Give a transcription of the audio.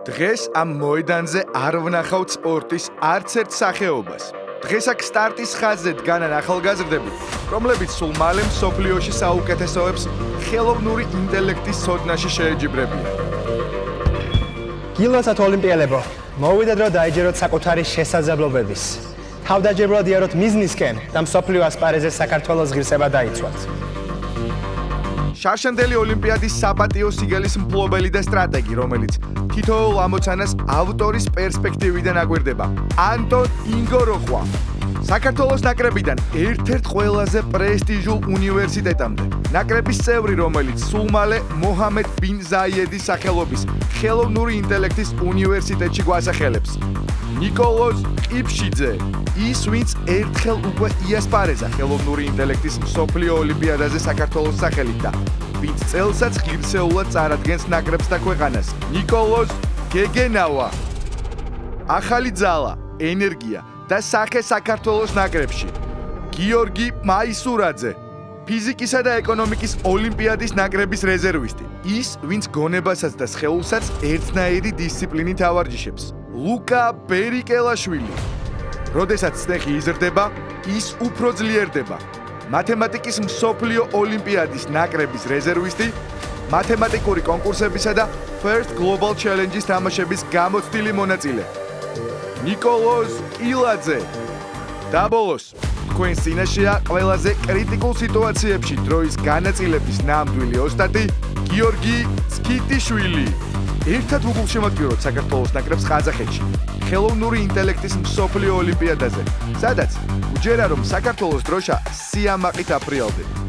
დღეს ამ მოედანზე არ ვნახავთ სპორტის არც ერთ სახეობას. დღეს აქ სტარტის ხაზზე დგანან ახალგაზრდები, რომლებიც სულ მალე მსოფლიოში საუკეთესოებს ხელოვნური ინტელექტის ცოდნაში შეეჯიბრებიან. გილოცავთ ოლიმპიელებო, მოვიდეთ რომ დაიჯეროთ საკუთარი შესაძლებლობების. თავდაჯერებლად იაროთ მიზნისკენ და მსოფლიო ასპარეზზე საქართველოს ღირსება დაიცვათ. შარშანდელი ოლიმპიადის საპატიო სიგელის მფლობელი და სტრატეგი, რომელიც თითოეულ ამოცანას ავტორის პერსპექტივიდან აგვირდება. ანტონ ინგოროხვა. საქართველოს ნაკრებიდან ერთ-ერთ ყველაზე პრესტიჟულ უნივერსიტეტამდე. ნაკრების წევრი, რომელიც სულ მალე მოჰამედ ბინ ზაიედის სახელობის ხელოვნური ინტელექტის უნივერსიტეტში გვასახელებს. ნიკოლოზ ყიფშიძე, ის ვინც ერთხელ უკვე იასპარეზა ხელოვნური ინტელექტის მსოფლიო ოლიმპიადაზე საქართველოს სახელით და ვინც წელსაც ღირსეულად წარადგენს ნაკრებს და ქვეყანას. ნიკოლოზ გეგენავა. ახალი ძალა, ენერგია და სახე საქართველოს ნაკრებში. გიორგი მაისურაძე, ფიზიკისა და ეკონომიკის ოლიმპიადის ნაკრების რეზერვისტი. ის, ვინც გონებასაც და სხეულსაც ერთნაირი დისციპლინით ავარჯიშებს. ლუკა ბერიკელაშვილი. როდესაც სტეხი იზრდება, ის უფრო ძლიერდება. მათემატიკის მსოფლიო ოლიმპიადის ნაკრების რეზერვისტი, მათემატიკური კონკურსებისა და First Global Challenge-ის თამაშების გამოცდილი მონაწილე. ნიკოლოზ ილაძე. და ბოლოს, თქვენს წინაშეა ყველაზე კრიტიკულ სიტუაციებში დროის განაწილების ნამდვილი ოსტატი გიორგი ცკიტიშვილი. ერთად უგულშემატკივროთ საქართველოს ნაკრებს ყაზახეთში, ხელოვნური ინტელექტის მსოფლიო ოლიმპიადაზე, სადაც უჯერა რომ საქართველოს დროშა სიამაყით აფრიალდება.